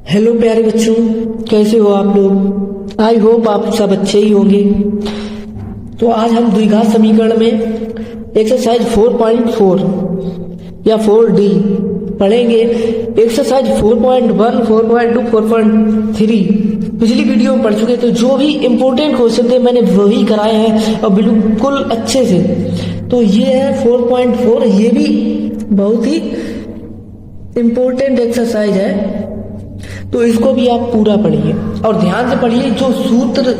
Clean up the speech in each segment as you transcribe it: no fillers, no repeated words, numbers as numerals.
Hello प्यारे बच्चों, कैसे हो आप लोग। आई होप आप सब अच्छे ही होंगे। तो आज हम द्विघात समीकरण में एक्सरसाइज 4.4 या 4D पढ़ेंगे। एक्सरसाइज 4.1, 4.2, 4.3 पिछली वीडियो में पढ़ चुके, तो जो भी इम्पोर्टेंट क्वेश्चन थे मैंने वही कराए हैं और बिल्कुल अच्छे से। तो ये है 4.4, ये भी बहुत ही इम्पोर्टेंट एक्सरसाइज है, तो इसको भी आप पूरा पढ़िए और ध्यान से पढ़िए। जो सूत्र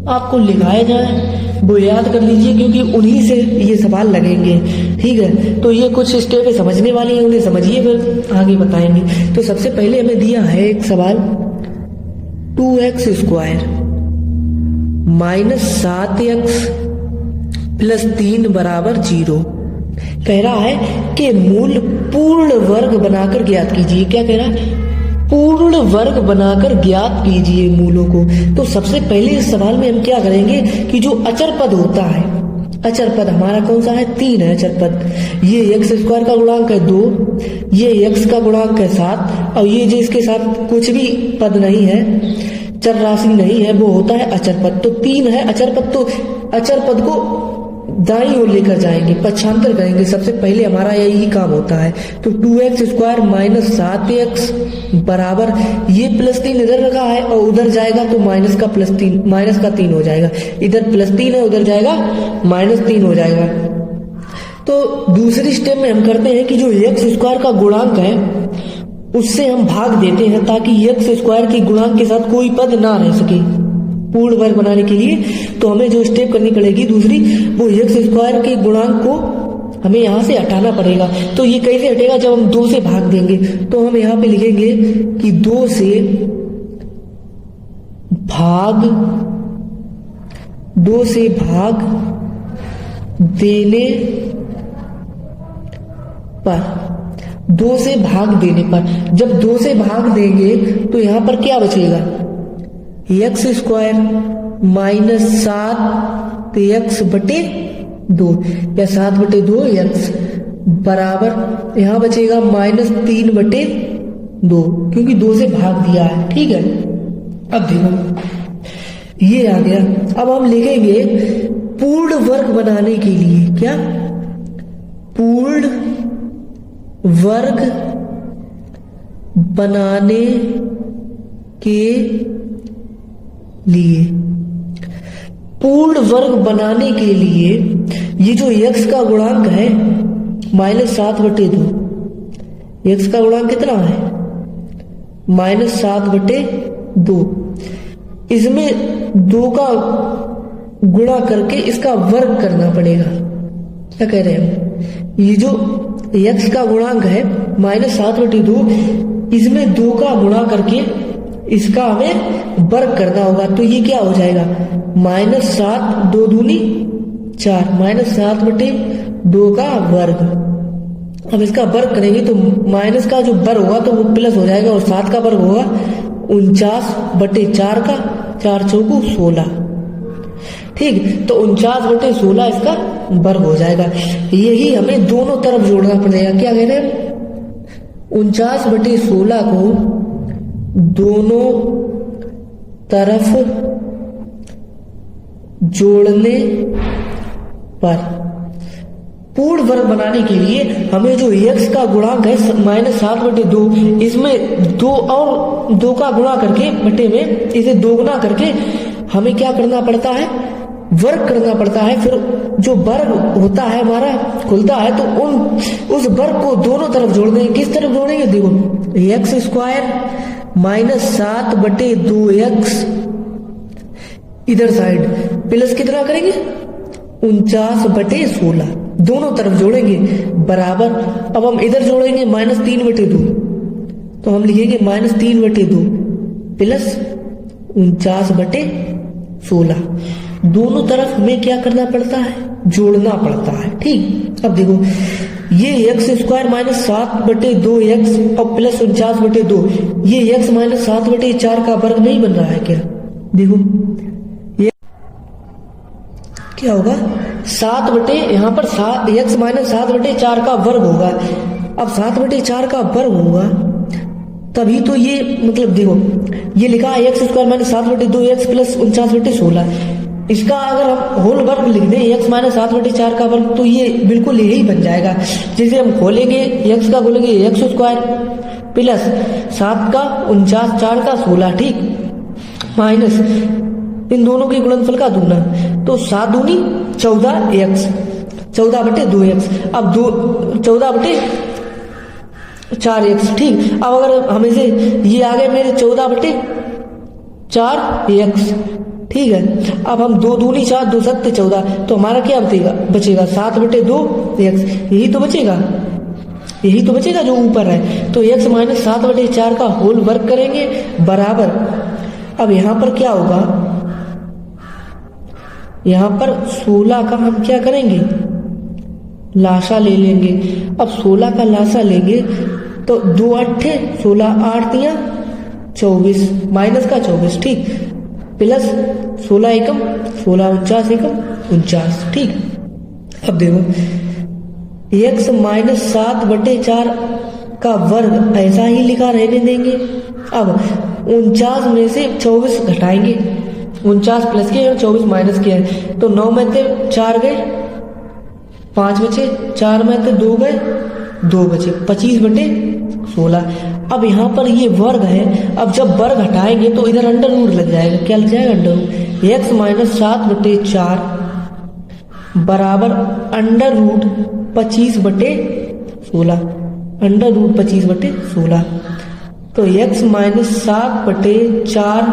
आपको लिखाए जाए वो याद कर लीजिए, क्योंकि उन्हीं से ये सवाल लगेंगे। ठीक है, तो ये कुछ स्टेप समझने वाली हैं, उन्हें समझिए फिर आगे बताएंगे। तो सबसे पहले हमें दिया है एक सवाल, 2x square minus 7x plus 3 बराबर 0। कह रहा है कि मूल पूर्ण वर्ग बनाकर ज्ञात कीजिए। क्या कह रहा है? पूर्ण वर्ग बनाकर ज्ञात कीजिए मूलों को। तो सबसे पहले इस सवाल में हम क्या करेंगे कि जो अचर पद होता है, अचर पद हमारा कौन सा है? 3 है अचर पद। ये एक्स स्क्वायर का गुणांक है 2, ये एक्स का गुणांक है 7, और ये जो इसके साथ कुछ भी पद नहीं है, चर राशि नहीं है, वो होता है अचर पद। तो 3 है अचर पद, तो अचर पद को दाईं ओर लेकर जाएंगे, पक्षांतर करेंगे। सबसे पहले हमारा यही काम होता है। तो 2x स्क्वायर माइनस 7x बराबर, ये प्लस 3 इधर रखा है और उधर जाएगा तो माइनस का 3 हो जाएगा। इधर प्लस 3 है, उधर जाएगा माइनस 3 हो जाएगा। तो दूसरी स्टेप में हम करते हैं कि जो एक्स स्क्वायर का गुणांक है उससे हम भाग देते हैं, ताकि एक्स स्क्वायर के गुणांक के साथ कोई पद ना रह सके। पूर्ण वर्ग बनाने के लिए तो हमें जो स्टेप करनी पड़ेगी दूसरी, वो एक्स स्क्वायर के गुणांक को हमें यहाँ से हटाना पड़ेगा। तो ये कैसे हटेगा? जब हम 2 से भाग देंगे, तो हम यहाँ पे लिखेंगे कि 2 से भाग देने पर, 2 से भाग देने पर, जब 2 से भाग देंगे तो यहाँ पर क्या बचेगा? एक्स स्क्वायर माइनस 7x बटे 2 या 7 बटे 2 एक्स बराबर, यहां बचेगा माइनस 3 बटे 2, क्योंकि 2 से भाग दिया है। ठीक है, अब देखो ये आ गया। अब हम लिखेंगे पूर्ण वर्ग बनाने के लिए, क्या? पूर्ण वर्ग बनाने के लिए, पूर्ण वर्ग बनाने के लिए ये जो x का गुणांक है माइनस 7 बटे 2, एक्स का गुणांक कितना है? माइनस 7 बटे 2, इसमें 2 का गुणा करके इसका वर्ग करना पड़ेगा। क्या कह रहे हैं? ये जो x का गुणांक है माइनस 7 बटे 2, इसमें 2 का गुणा करके इसका हमें वर्ग करना होगा। तो ये क्या हो जाएगा? माइनस 7, 2 दूनी 4, माइनस 7 बटे 2 का वर्ग। अब इसका वर्ग करेंगे तो माइनस का जो वर्ग होगा तो वो प्लस हो जाएगा, और 7 का वर्ग होगा 49 बटे 4 का, 4 चौको 16। ठीक, तो 49 बटे 16 इसका वर्ग हो जाएगा। यही हमें दोनों तरफ जोड़ना पड़ेगा। क्या कह रहे हैं? 49 बटे 16 को दोनों तरफ जोड़ने पर पूर्ण वर्ग बनाने के लिए हमें जो x का गुणांक है माइनस 7 बटे 2, इसमें 2 और 2 का गुणा करके बटे में इसे दोगुना करके हमें क्या करना पड़ता है? वर्ग करना पड़ता है। फिर जो वर्ग होता है हमारा खुलता है, तो उस वर्ग को दोनों तरफ जोड़ देंगे। किस तरफ जोड़ेंगे? देखो, एक्स स्क्वायर माइनस 7 बटे 2x, इधर साइड प्लस कितना करेंगे? 49 बटे 16, दोनों तरफ जोड़ेंगे बराबर। अब हम इधर जोड़ेंगे माइनस 3 बटे 2, तो हम लिखेंगे माइनस 3 बटे 2 प्लस 49 बटे 16। दोनों तरफ हमें क्या करना पड़ता है? जोड़ना पड़ता है। ठीक, अब देखो ये एक्स स्क्वायर माइनस 7 बटे 2x और प्लस 49 बटे 2, ये x माइनस 7 बटे 4 का वर्ग नहीं बन रहा है क्या? देखो ये क्या होगा? 7 बटे, यहाँ पर x माइनस 7 बटे 4 का वर्ग होगा। अब 7 बटे 4 का वर्ग होगा तभी तो ये मतलब देखो ये लिखा है x square minus 7/2x plus 49/16। इसका अगर हम होल वर्ग लिख दें x माइनस 7/4 का वर्ग तो ये बिल्कुल यही बन जाएगा। जैसे हम खोलेंगे x का खोलेंगे एक्स स्क्वायर प्लस 7 का 49 4 का 16 ठीक माइनस इन दोनों के गुणनफल का दूना तो 7 दूनी 14x 14/2x अब 14/4x ठीक। अब अगर हमें से ये आ गए मेरे 14/4x ठीक है। अब हम 2 दूनी 4 2 7 14 तो हमारा क्या बचेगा 7/2x यही तो बचेगा जो ऊपर है। तो x माइनस 7/4 का होल वर्ग करेंगे बराबर। अब यहां पर क्या होगा यहां पर 16 का हम क्या करेंगे लासा ले लेंगे। अब 16 का लासा लेंगे तो 2 8 16 8 दिया 24 माइनस का 24 ठीक प्लस 16 एकम 16 49 एकम 49 ठीक। अब देखो x माइनस 7/4 का वर्ग ऐसा ही लिखा रहने देंगे। अब 49 में से 24 घटाएंगे 49 प्लस के और 24 माइनस के है तो 9 में से 4 गए 5 बचे 4 में से 2 गए 2 बचे 25/16। अब यहाँ पर ये वर्ग है। अब जब वर्ग हटाएंगे तो इधर अंडर रूट लग जाएगा। क्या लग जाएगा अंडर रूट x माइनस 7/4 बराबर अंडर रूट 25/16 अंडर रूट 25/16। तो x माइनस 7/4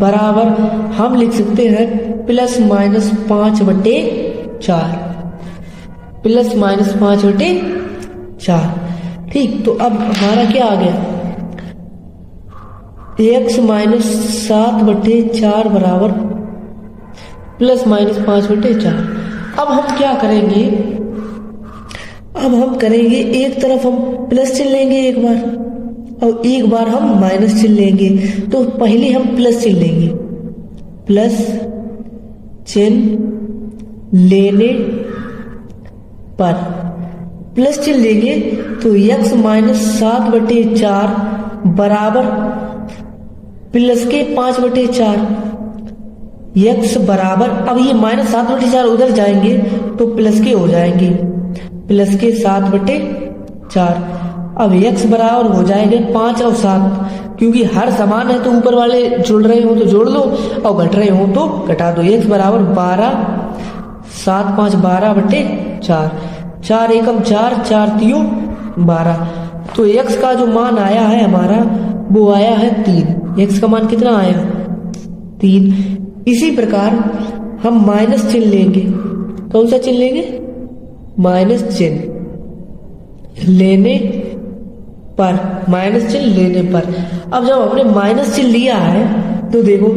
बराबर हम लिख सकते हैं प्लस माइनस 5/4 प्लस माइनस 5/4 ठीक। तो अब हमारा क्या आ गया x माइनस 7/4 बराबर प्लस माइनस 5/4। अब हम क्या करेंगे अब हम करेंगे एक तरफ हम प्लस चिन्ह लेंगे एक बार और एक बार हम माइनस चिन्ह लेंगे। तो पहले हम प्लस चिन्ह लेंगे प्लस चिन्ह लेने पर प्लस चिन्ह लेंगे तो x माइनस 7/4 बराबर प्लस के 5/4 x बराबर अब ये माइनस 7/4 उधर जाएंगे तो प्लस के हो जाएंगे प्लस के 7/4। अब x बराबर हो जाएंगे 5 और 7 क्योंकि हर समान है तो ऊपर वाले जुड़ रहे हो तो जोड़ लो और घट रहे हो तो घटा दो। x बराबर 12 7 5 12/4 4 एकम 4 4 3 12। तो x का जो मान आया है हमारा वो आया है 3। x का मान कितना आया 3। इसी प्रकार हम माइनस चिन्ह लेंगे। कौन सा चिन्ह लेंगे माइनस चिन्ह लेने पर माइनस चिन्ह लेने पर। अब जब हमने माइनस चिन्ह लिया है तो देखो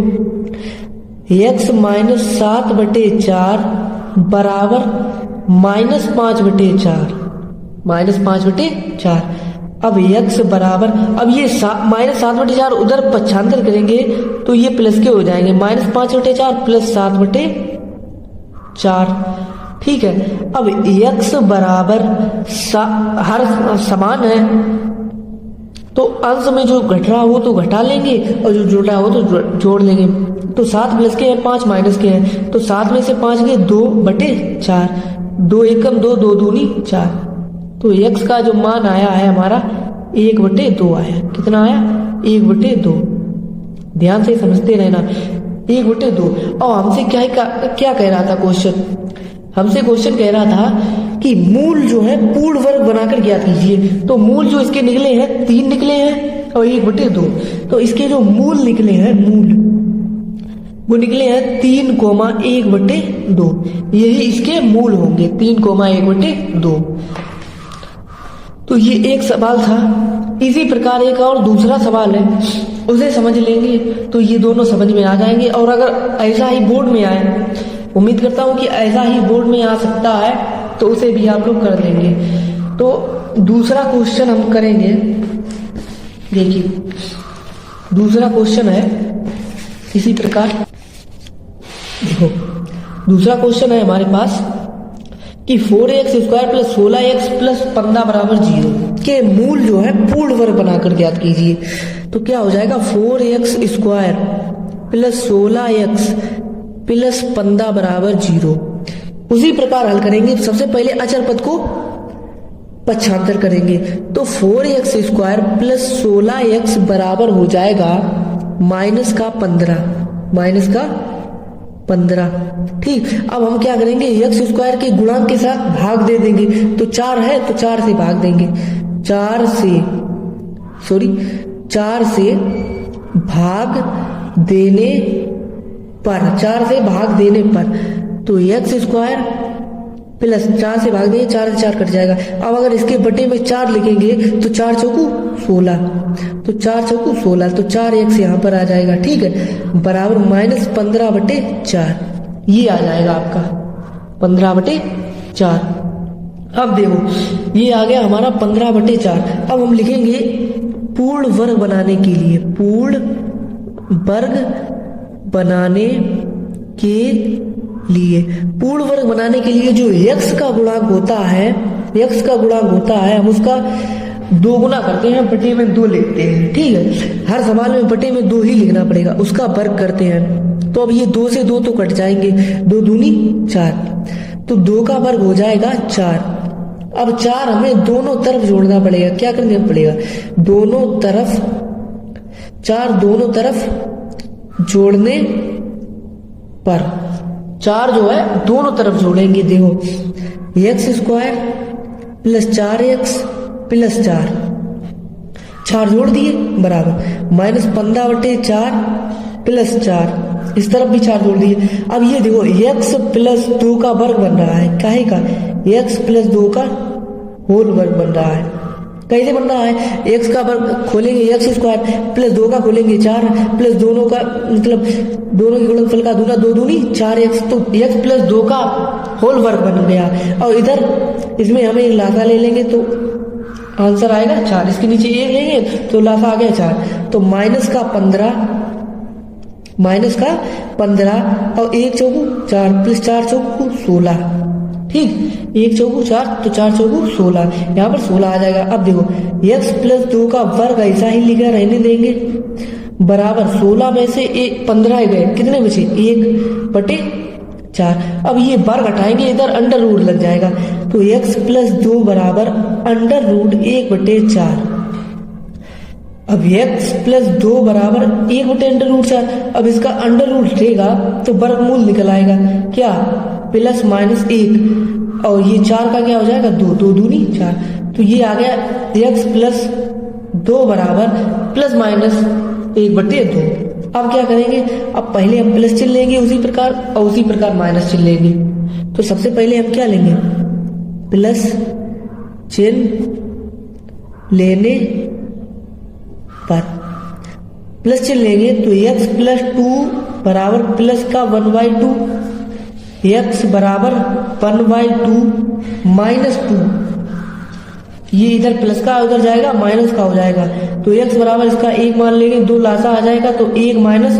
x माइनस 7/4 बराबर माइनस 5/4 माइनस 5/4। अब x बराबर अब ये माइनस 7/4 उधर पक्षांतर करेंगे तो ये प्लस के हो जाएंगे माइनस 5/4 प्लस 7/4 ठीक है। अब x बराबर हर समान है तो अंश में जो घट रहा हो तो घटा लेंगे और जो जुड़ रहा हो तो जोड़ लेंगे। तो 7 प्लस के हैं 5 माइनस के हैं तो 7 में से 5 गए 2/4 2 एकम 2 2 दूनी 4। तो x का जो मान आया है हमारा 1/2 आया। कितना आया 1/2। ध्यान से समझते रहना 1/2। और हमसे क्या कह रहा था क्वेश्चन हमसे क्वेश्चन कह रहा था कि मूल जो है पूर्ण वर्ग बनाकर ज्ञात कीजिए। तो मूल जो इसके निकले हैं 3 निकले हैं और 1/2। तो इसके जो मूल निकले हैं मूल वो निकले हैं 3,1/2 यही इसके मूल होंगे 3,1/2। तो ये एक सवाल था। इसी प्रकार एक और दूसरा सवाल है उसे समझ लेंगे तो ये दोनों समझ में आ जाएंगे। और अगर ऐसा ही बोर्ड में आए उम्मीद करता हूं कि ऐसा ही बोर्ड में आ सकता है तो उसे भी आप लोग कर लेंगे। तो दूसरा क्वेश्चन हम करेंगे। देखिए दूसरा क्वेश्चन है इसी प्रकार। देखो दूसरा क्वेश्चन है हमारे पास कि 4x² + 16x + 15 = 0। के मूल जो है पूर्ण वर्ग बनाकर ज्ञात कीजिए। तो क्या हो जाएगा 4x square plus 16x plus 15 बराबर 0। उसी प्रकार हल करेंगे। सबसे पहले अचर पद को पक्षांतर करेंगे तो 4x स्क्वायर प्लस 16x बराबर हो जाएगा माइनस का 15। ठीक, अब हम क्या करेंगे, एक्स स्क्वायर के गुणांक के साथ भाग दे देंगे। तो 4 है तो 4 से भाग देंगे। 4 से भाग देने पर तो एक्स स्क्वायर प्लस 4 से भाग देंगे, 4 से 4 कट जाएगा। अब अगर इसके बटे में 4 लिखेंगे तो 4 चौकू 16, तो 4 चौकू 16, तो 4 एक्स यहाँ पर आ जाएगा। ठीक है, बराबर माइनस 15/4 ये आ जाएगा आपका 15/4। अब देखो ये आ गया हमारा 15/4। अब हम लिखेंगे पूर्ण वर्ग बनाने के लिए, पूर्ण वर्ग बनाने के लिए जो x का गुणांक होता है हम उसका 2 गुना करते हैं, बटे में 2 लिखते हैं। ठीक है, हर सवाल में बटे में 2 ही लिखना पड़ेगा, उसका वर्ग करते हैं। तो अब ये 2 से 2 तो कट जाएंगे, 2 दूनी 4, तो 2 का वर्ग हो जाएगा 4। अब 4 हमें दोनों तरफ जोड़ना पड़ेगा। क्या करना पड़ेगा, दोनों तरफ जोड़ने पर 4 जो है दोनों तरफ जोड़ेंगे। देखो x square plus 4x plus 4 जोड़ दिए बराबर माइनस 15/4 प्लस 4, इस तरफ भी 4 जोड़ दिए। अब ये देखो x प्लस 2 का वर्ग बन रहा है, काहे का, x प्लस 2 का होल वर्ग बन रहा है। कैसे बन रहा है, x का वर्ग खोलेंगे एक्स स्क्वायर प्लस 2 का खोलेंगे 4 प्लस दोनों का मतलब दोनों के गुणनफल का दूना 2 दूनी 4x, तो x प्लस 2 का होल वर्ग बन गया। और इधर इसमें हमें लासा ले लेंगे तो आंसर आएगा 4, इसके नीचे 1 लेंगे तो लासा आ गया 4, तो माइनस का 15 और 1 चौकू 4 प्लस 4 चौकू 16। ठीक, 1 चौकू 4 तो 4 चौकू 16, यहाँ पर 16 आ जाएगा। अब देखो x प्लस 2 का वर्ग ऐसा ही लिखा रहने देंगे बराबर 16 में से 15 गए, कितने बचे 1/4। अब ये वर्ग हटाएंगे, इधर अंडर रूट लग जाएगा, तो x प्लस 2 बराबर अंडर रूट 1/4। अब x प्लस 2 बराबर 1/√4। अब इसका अंडर रूट लेगा तो वर्गमूल निकल आएगा, क्या प्लस माइनस 1, और ये 4 का क्या हो जाएगा 2 दूनी 4, तो ये आ गया x प्लस 2 बराबर प्लस माइनस 1/2। अब क्या करेंगे, अब पहले हम प्लस चिन्ह लेंगे उसी प्रकार माइनस चिन्ह लेंगे। तो सबसे पहले हम क्या लेंगे, प्लस चिन्ह लेने पर प्लस चिन्ह लेंगे तो x प्लस 2 बराबर प्लस का 1/2, x बराबर 1/2 माइनस 2, ये इधर प्लस का उधर जाएगा माइनस का हो जाएगा, तो x बराबर इसका 1 मान लेंगे, 2 लासा आ जाएगा तो 1 माइनस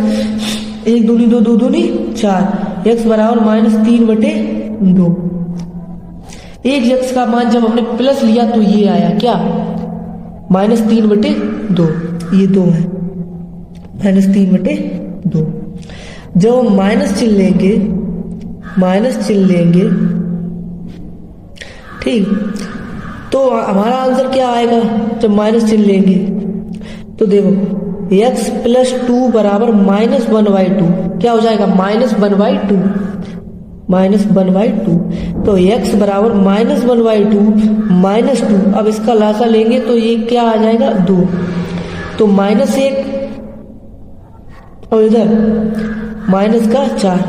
1 दूनी 2 2 दूनी 4, x बराबर माइनस 3/2। एक x का मान जब हमने प्लस लिया तो ये आया क्या माइनस 3/2, ये 2 है माइनस 3/2। जब हम माइनस चिन्ह लेंगे ठीक, तो हमारा आंसर क्या आएगा जब माइनस चिन्ह लेंगे, तो देखो x प्लस 2 बराबर माइनस 1/2, क्या हो जाएगा माइनस 1/2, तो x बराबर माइनस 1/2 माइनस 2। अब इसका लासा लेंगे तो ये क्या आ जाएगा 2, तो माइनस 1 और इधर माइनस का 4,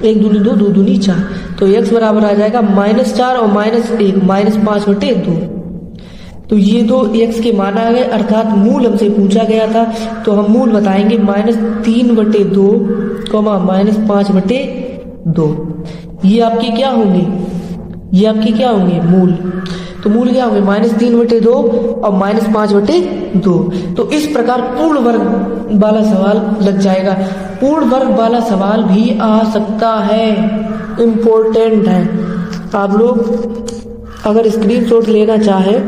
1 दूनी 2 2 दूनी 4, तो x बराबर आ जाएगा -4 और -1 माइनस 5/2। तो ये दो x के मान आ गए, अर्थात मूल हमसे पूछा गया था, तो हम मूल बताएंगे -3/2 -5/2। ये आपकी क्या होंगे मूल, तो मूल क्या होंगे -3/2 और -5/2। तो इस प्रकार पूर्ण वर्ग वाला सवाल लग जाएगा। पूर्ण वर्ग वाला सवाल भी आ सकता है, इम्पोर्टेंट है। आप लोग अगर स्क्रीनशॉट लेना चाहे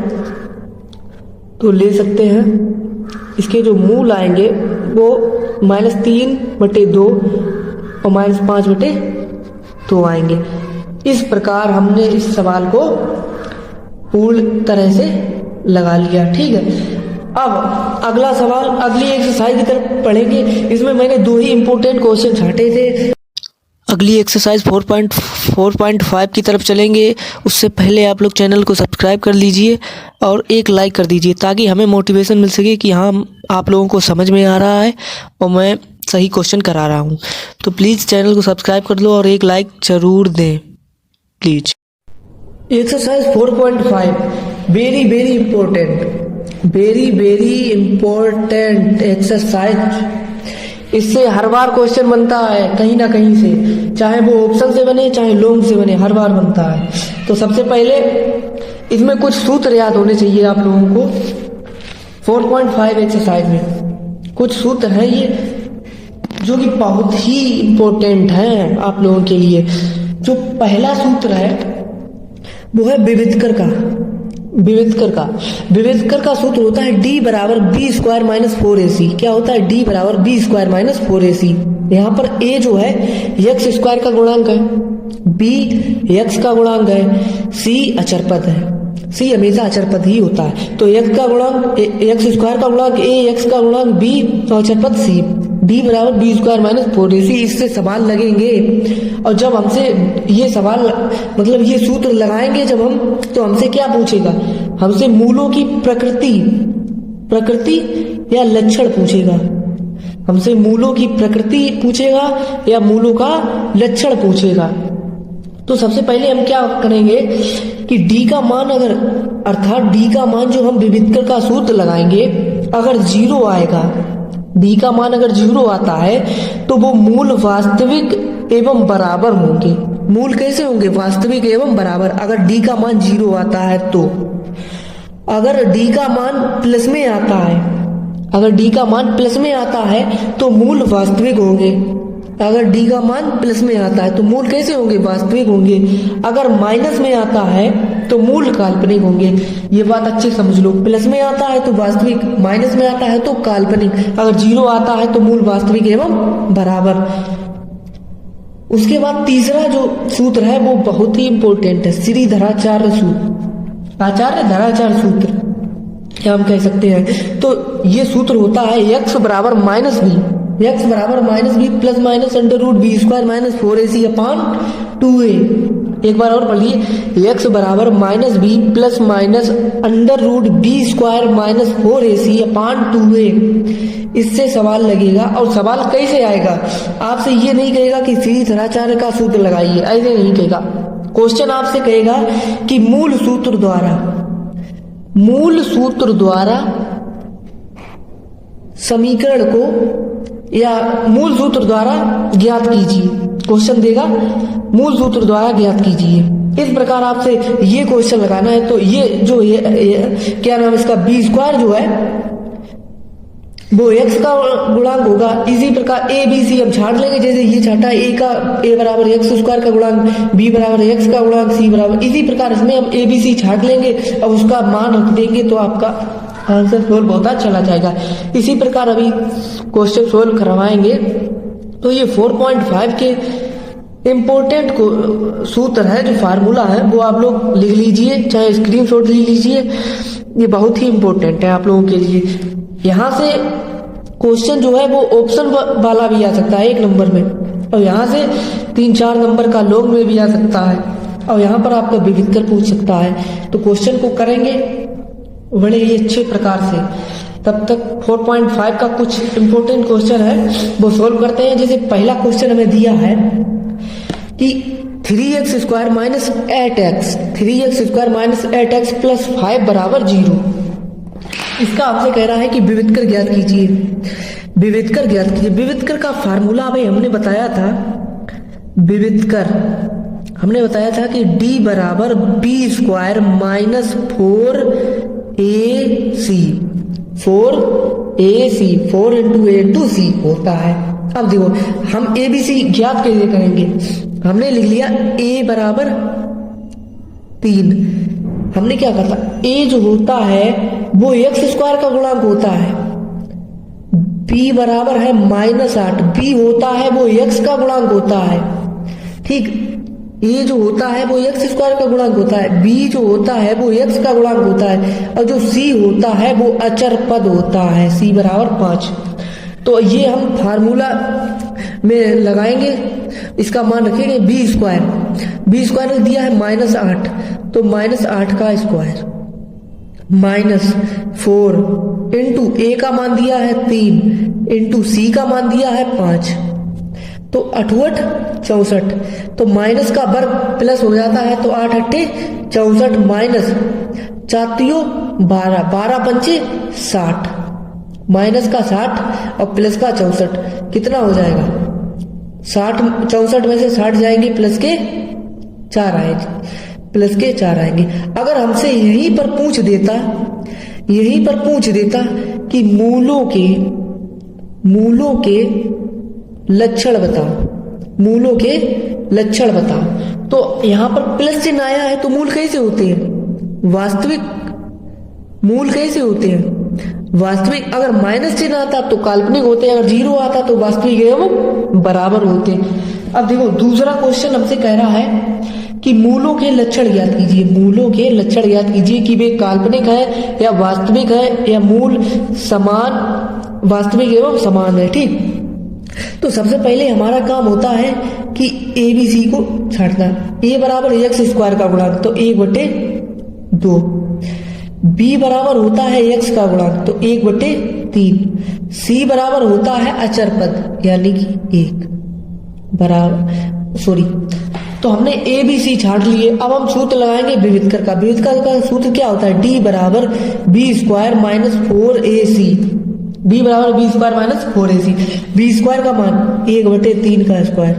तो ले सकते हैं। इसके जो मूल आएंगे वो -3/2 और -5/2 आएंगे। इस प्रकार हमने इस सवाल को पूर्ण तरह से लगा लिया। ठीक है, अब अगला सवाल, अगली एक्सरसाइज की तरफ पढ़ेंगे। इसमें मैंने 2 ही इंपॉर्टेंट क्वेश्चन छांटे थे। अगली एक्सरसाइज 4.5 की तरफ चलेंगे। उससे पहले आप लोग चैनल को सब्सक्राइब कर लीजिए और एक लाइक कर दीजिए, ताकि हमें मोटिवेशन मिल सके कि हाँ, आप लोगों को समझ में आ रहा है और मैं सही क्वेश्चन करा रहा हूँ। तो प्लीज़ चैनल को सब्सक्राइब कर लो और एक लाइक ज़रूर दें please. Exercise 4.5 very very important exercise. इससे हर बार क्वेश्चन बनता है कहीं ना कहीं से, चाहे वो ऑप्शन से बने चाहे लॉन्ग से बने, हर बार बनता है। तो सबसे पहले इसमें कुछ सूत्र याद होने चाहिए आप लोगों को। 4.5 एक्सरसाइज में कुछ सूत्र हैं ये जो कि बहुत ही इंपॉर्टेंट हैं आप लोगों के लिए। जो पहला सूत्र है वो है विविधकर का सूत्र होता है D बराबर B² - 4AC। क्या होता है? D बराबर B² - 4AC। यहाँ पर A जो है x² का गुणांक है, B x का गुणांक है, C अचर पद है। C हमेशा अचर पद ही होता है। तो x का गुणांक x² का गुणांक A, x का गुणांक B और अचर पद C। D बराबर B² - 4AC। इससे सवाल लगेंगे और जब हमसे ये सवाल मतलब ये सूत्र लगाएंगे जब हम, तो हमसे क्या पूछेगा? हमसे मूलों की प्रकृति या लक्षण पूछेगा। हमसे मूलों की प्रकृति पूछेगा या मूलों का लक्षण पूछेगा। तो सबसे पहले हम क्या करेंगे कि D का मान अर्थात D का मान जो हम विविधकर का सूत्र लगाएंगे, अगर 0 आएगा, D का मान अगर 0 आता है तो वो मूल वास्तविक एवं बराबर होंगे। मूल कैसे होंगे? वास्तविक एवं बराबर। अगर D का मान 0 आता है तो, अगर D का मान प्लस में आता है, अगर D का मान प्लस में आता है तो मूल वास्तविक होंगे। अगर D का मान प्लस में आता है तो मूल कैसे होंगे? वास्तविक होंगे। अगर माइनस में आता है तो मूल काल्पनिक होंगे। ये बात अच्छे समझ लो। प्लस में आता है तो वास्तविक, माइनस में आता है तो काल्पनिक, अगर 0 आता है तो मूल वास्तविक एवं बराबर। उसके बाद तीसरा जो सूत्र है वो बहुत ही इंपॉर्टेंट है, श्रीधराचार्य सूत्र, आचार्य धराचार्य सूत्र क्या हम कह सकते हैं। तो ये सूत्र होता है x बराबर -b plus minus √b² - 4AC upon 2a। एक बार और पढ़िए, x बराबर -b plus minus √b² - 4AC upon 2a। इससे सवाल लगेगा और सवाल कैसे आएगा? आपसे ये नहीं कहेगा कि श्रीधराचार्य का सूत्र लगाइए, ऐसे नहीं कहेगा। क्वेश्चन आपसे कहेगा कि मूल सूत्र द्वारा समीकरण को या मूल सूत्र द्वारा ज्ञात कीजिए। क्वेश्चन देगा मूल सूत्र द्वारा ज्ञात कीजिए। इस प्रकार आपसे ये क्वेश्चन लगाना है। तो ये जो क्या नाम इसका B² जो है वो x का गुणांक होगा। इसी प्रकार A B C हम छाट लेंगे, जैसे ये छाटा A बराबर x² का गुणांक, B बराबर x का गुणांक, C बराबर, इसी प्रकार इसमें हम A B C छाट लेंगे और उसका मान रख देंगे तो आपका आंसर सोल्व होता चला जाएगा। इसी प्रकार अभी क्वेश्चन सोल्व करवाएंगे। तो ये 4.5 के इम्पोर्टेंट सूत्र है, जो फार्मूला है वो आप लोग लिख लीजिए, चाहे स्क्रीनशॉट ले लीजिए। ये बहुत ही इम्पोर्टेंट है आप लोगों के लिए। यहाँ से क्वेश्चन जो है वो ऑप्शन वाला भी आ सकता है 1 नंबर में, और यहाँ से 3-4 नंबर का लॉन्ग में भी आ सकता है, और यहाँ पर आपका विविधकर पूछ सकता है। तो क्वेश्चन को करेंगे बड़े ही अच्छे प्रकार से। तब तक 4.5 का कुछ इंपॉर्टेंट क्वेश्चन है वो सोल्व करते हैं। जैसे पहला क्वेश्चन हमें दिया है कि 3x² - 8x प्लस 5 बराबर 0। इसका आपसे कह रहा है कि विविधकर ज्ञात कीजिए। विविधकर का फार्मूला भाई हमने बताया था। हमने बताया था कि D बराबर B² - 4AC 4 × A × C होता है। अब देखो हम ABC ज्ञात कैसे करेंगे? हमने लिख लिया A बराबर 3, हमने क्या करता, ए जो होता है वो एक्स स्क्वायर का गुणांक होता है, बी बराबर है -8, बी होता है वो एक्स का गुणांक होता है, ठीक। ए जो होता है वो एक्स स्क्वायर का गुणांक होता है, बी जो होता है वो एक्स का गुणांक होता है, और जो सी होता है वो अचर पद होता है, सी बराबर 5। तो ये हम फार्मूला में लगाएंगे, इसका मान रखेंगे बी स्क्वायर दिया है -8, तो -8 का स्क्वायर -4 इंटू ए का मान दिया है 3 इंटू सी का मान दिया है 5, तो 8 64, तो माइनस का वर्ग प्लस हो जाता है, तो 8 8 64 माइनस 4 12 12 पंचे 60, माइनस का 60 और प्लस का 64, कितना हो जाएगा 60, 64 में से 60 जाएंगे, प्लस के 4 आएंगे। अगर हमसे यहीं पर पूछ देता कि मूलों के लक्षण बताओ, तो यहां पर प्लस चिन्ह आया है, तो मूल कैसे होते हैं, वास्तविक मूल कैसे होते हैं, वास्तविक। अगर माइनस चिन्ह आता तो काल्पनिक होते हैं, अगर 0 आता तो वास्तविक एवं बराबर होते हैं। अब देखो दूसरा क्वेश्चन हमसे कह रहा है कि मूलों के लक्षण ज्ञात कीजिए कि वे काल्पनिक है या वास्तविक है, या मूल समान, वास्तविक एवं समान है, ठीक। तो सबसे पहले हमारा काम होता है कि ए बी सी को छांटना। ए बराबर एक्स स्क्वायर का गुणांक, तो 1/2। बी बराबर होता है एक्स का गुणांक, तो 1/3। सी बराबर होता है अचर पद यानी कि 1 बराबर, सॉरी, तो हमने ए बी सी छांट लिए। अब हम सूत्र लगाएंगे विविधकर का सूत्र क्या होता है, डी बराबर B square minus 4ac, B बराबर B square minus 4ac। B square का मान 1/3 का स्क्वायर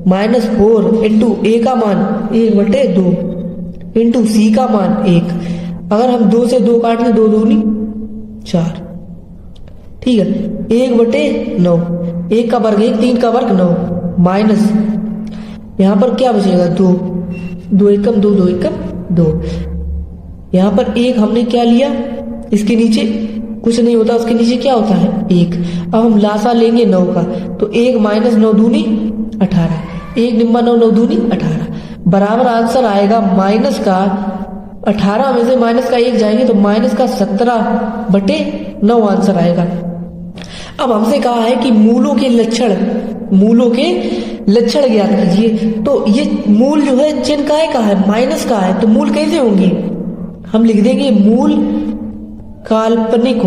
माइनस 4 इंटू ए का मान 1/2 इंटू सी का मान 1। अगर हम 2 से 2 काट लें, 2 दूनी 4, ठीक है, 1/9, 1 का वर्ग 1, 3 का वर्ग 9, माइनस यहां पर क्या बचेगा 2, 2 एकम 2, 2 एकम 2। यहां पर 1 हमने क्या लिया, इसके नीचे कुछ नहीं होता, उसके नीचे क्या होता है 1। अब हम लासा लेंगे 9 का, तो 1 माइनस 9 दूनी 18, 1 निम्मा 9, 9 दूनी 18, बराबर आंसर आएगा माइनस का 18 में से माइनस का 1 जाएंगे तो माइनस का 17/9 आंसर आएगा। अब हमसे कहा है कि मूलों के लक्षण ज्ञात कीजिए, तो ये मूल जो है चिन्ह काय का है, माइनस का है, तो मूल कैसे होंगे, हम लिख देंगे मूल काल्पनिक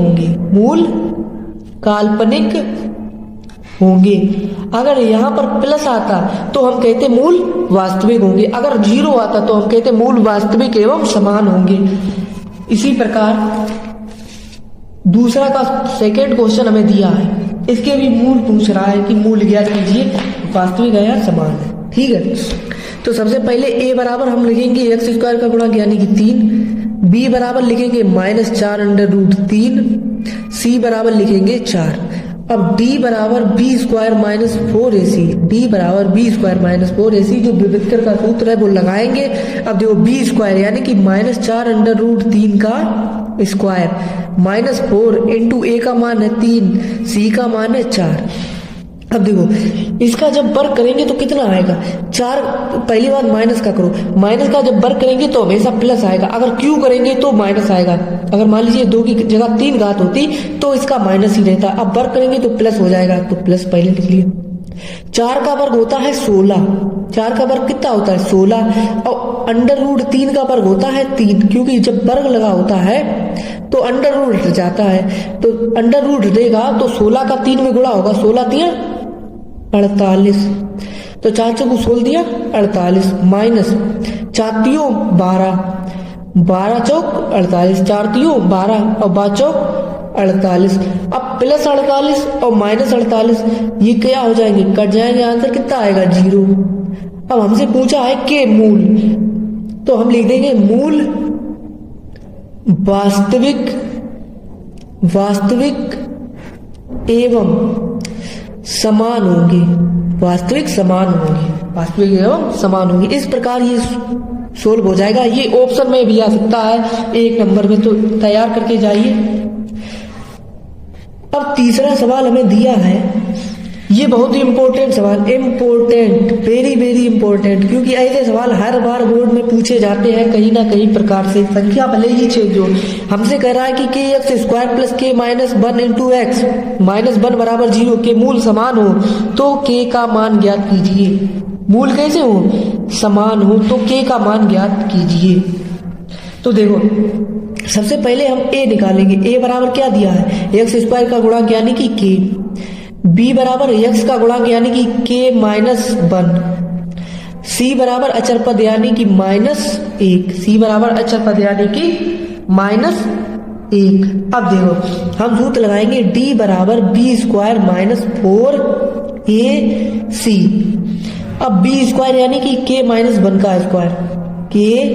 होंगे। अगर यहां पर प्लस आता तो हम कहते मूल वास्तविक होंगे, अगर 0 आता तो हम कहते मूल वास्तविक एवं समान होंगे। इसी प्रकार दूसरा का सेकेंड क्वेश्चन हमें दिया है, इसके भी मूल पूछ रहा है कि मूल ज्ञात कीजिए, वास्तविक है या समान है, ठीक है। तो सबसे पहले ए बराबर हम लिखेंगे एक्स स्क्वायर का गुणांक यानी कि 3, बी बराबर लिखेंगे -4√3, सी बराबर लिखेंगे 4। अब डी बराबर बी स्क्वायर माइनस 4ac, जो विविधकर का सूत्र है वो लगाएंगे। अब देखो बी स्क्वायर यानी कि -4√3 का स्क्वायर माइनस 4 इंटू ए का मान है 3, सी का मान है 4। अब देखो इसका जब वर्ग करेंगे तो कितना आएगा 4, पहली बात माइनस का करो, माइनस का जब वर्ग करेंगे तो हमेशा प्लस आएगा, अगर क्यू करेंगे तो माइनस आएगा। अगर मान लीजिए 2 की जगह 3 घात होती तो इसका माइनस ही रहता, अब वर्ग करेंगे तो प्लस हो जाएगा, तो प्लस पहले लिख लिए। 4 का वर्ग होता है 16, 4 का वर्ग कितना होता है 16, और √3 का वर्ग होता है 3, क्योंकि जब वर्ग लगा होता है तो अंडर रूट हट जाता है, तो अंडर रूट देगा तो 16 का 3 में गुणा होगा, 16 3 48, तो 4 चौको 16 दिया 48, माइनस 4 3 12, 12 चौक 48, 4 3 12 और 12 चौक 48। अब प्लस 48 और माइनस 48 ये क्या हो जाएंगे, कट जाएंगे, आंसर कितना आएगा 0। अब हमसे पूछा है के मूल, तो हम लिख देंगे मूल वास्तविक एवं समान होंगे, वास्तविक एवं समान होंगे। इस प्रकार ये सोल्व हो जाएगा। ये ऑप्शन में भी आ सकता है 1 नंबर में, तो तैयार करके जाइए। अब तीसरा सवाल हमें दिया है, ये बहुत ही इंपॉर्टेंट सवाल, इम्पोर्टेंट, वेरी वेरी इंपॉर्टेंट, क्योंकि ऐसे सवाल हर बार बोर्ड में पूछे जाते हैं कहीं ना कहीं प्रकार से। संख्या भले ही चेंज हो, हमसे कह रहा है कि के एक्स स्क्वायर प्लस के माइनस 1 इंटू एक्स माइनस 1 बराबर 0 के मूल समान हो तो के का मान ज्ञात कीजिए। मूल कैसे हो? समान हो तो के का मान ज्ञात कीजिए। तो देखो सबसे पहले हम ए निकालेंगे। ए बराबर क्या दिया है? एक्स स्क्वायर का गुणांक यानी कि के। बी बराबर एक्स का गुणांक यानी कि के माइनस 1। सी बराबर अचर पद यानी कि -1। सी बराबर अचर पद यानी कि -1। अब देखो हम सूत्र लगाएंगे डी बराबर बी स्क्वायर माइनस 4ac। अब बी स्क्वायर यानी कि के माइनस 1 का स्क्वायर, के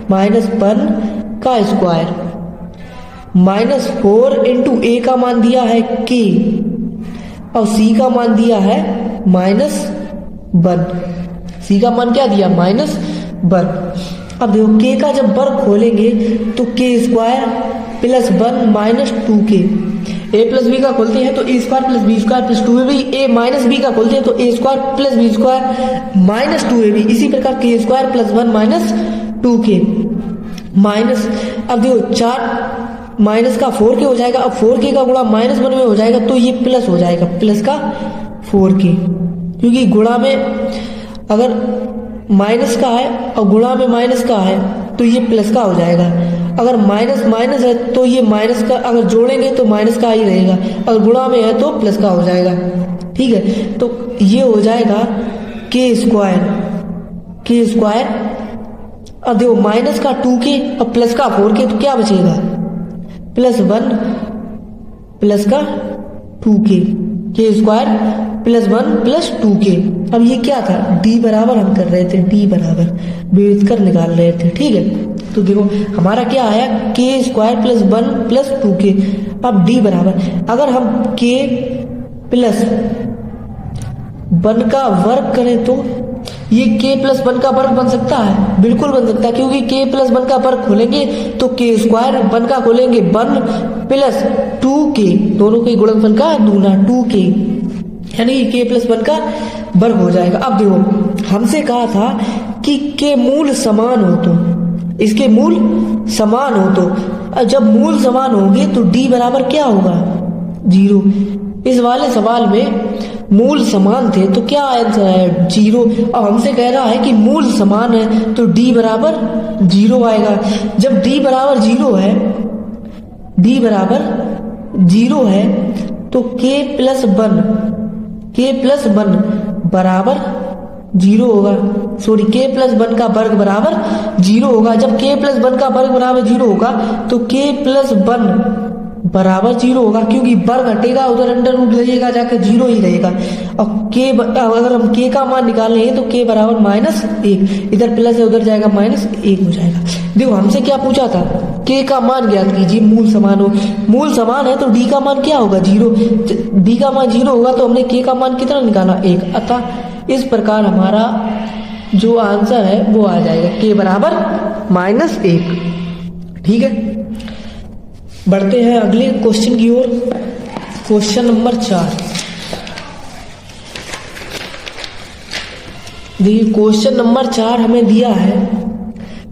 माइनस 1 का स्क्वायर -4 इंटू ए का मान दिया है के और सी का मान दिया है -1। सी का मान क्या दिया? -1। अब देखो के का जब वर्ग खोलेंगे तो k square plus 1 minus 2k। A plus B का खोलते हैं तो A square plus B square plus 2ab। A minus B का खोलते हैं तो A square plus B square minus 2ab। इसी प्रकार के square plus 1 minus 2k minus, अब देखो 4 माइनस का 4k हो जाएगा। अब 4k का गुणा -1 में हो जाएगा तो ये प्लस हो जाएगा, प्लस का 4k, क्योंकि गुणा में अगर माइनस का है और गुणा में माइनस का है तो ये प्लस का हो जाएगा। अगर माइनस माइनस है तो ये माइनस का, अगर जोड़ेंगे तो माइनस का ही रहेगा, अगर गुणा में है तो प्लस का हो जाएगा। ठीक है, तो ये हो जाएगा के स्क्वायर। अब देखो माइनस का 2k और प्लस का 4k, तो क्या बचेगा? +1 प्लस का 2k, के स्क्वायर प्लस 1 प्लस 2k। अब ये क्या था? डी बराबर हम कर रहे थे, डी बराबर बेच कर निकाल रहे थे। ठीक है, तो देखो हमारा क्या आया? के स्क्वायर प्लस 1 प्लस 2k। अब डी बराबर, अगर हम के प्लस 1 का वर्ग करें तो ये k प्लस 1 का वर्ग बन सकता है? बिल्कुल बन सकता है, क्योंकि k प्लस 1 का वर्ग खोलेंगे तो के स्क्वायर 1 का खोलेंगे 1 प्लस 2k, दोनों के गुणनफल का दूना 2k, यानी k प्लस 1 का वर्ग हो जाएगा। अब देखो हमसे कहा था कि के मूल समान हो तो, इसके मूल समान हो तो, जब मूल समान होंगे तो d बराबर क्या होगा? 0। इस वाले सवाल में मूल समान थे तो क्या आंसर है? 0। अब हमसे कह रहा है कि मूल समान है तो d बराबर 0 आएगा। जब d बराबर 0 है, d बराबर 0 है तो k प्लस 1 बराबर 0 होगा। सॉरी, k प्लस 1 का वर्ग बराबर 0 होगा। जब k प्लस 1 का वर्ग बराबर 0 होगा तो k प्लस 1 बराबर 0 होगा, क्योंकि वर्ग हटेगा उधर अंडर रूट लगेगा जाकर 0 ही रहेगा। और k, अगर हम k का मान निकालने हैं तो k बराबर -1, इधर प्लस है उधर जाएगा -1 हो जाएगा। देखो हमसे क्या पूछा था? k का मान ज्ञात कीजिए, मूल समान हो। मूल समान है तो d का मान क्या होगा? 0। d का मान 0 होगा तो हमने k का मान कितना निकाला? 1। अतः इस प्रकार हमारा जो आंसर है वो आ जाएगा k बराबर -1। ठीक है, बढ़ते हैं अगले क्वेश्चन की ओर। Question number 4। देखिए क्वेश्चन नंबर 4 हमें दिया है,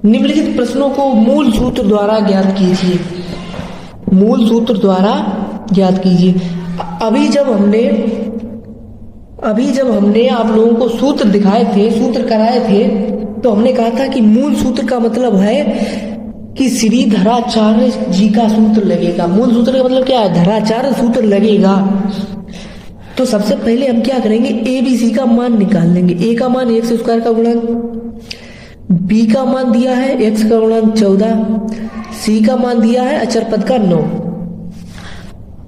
निम्नलिखित प्रश्नों को मूल सूत्र द्वारा ज्ञात कीजिए। मूल सूत्र द्वारा ज्ञात कीजिए। अभी जब हमने आप लोगों को सूत्र दिखाए थे, सूत्र कराए थे, तो हमने कहा था कि मूल सूत्र का मतलब है कि श्री धराचार्य जी का सूत्र लगेगा। मूल सूत्र का मतलब क्या है? धराचार्य सूत्र लगेगा। तो सबसे पहले हम क्या करेंगे? ए बी सी का मान निकाल लेंगे। ए का मान एक्स स्क्वायर का गुणांक, बी का मान दिया है एक्स का गुणांक 14, सी का मान दिया है अचर पद का 9।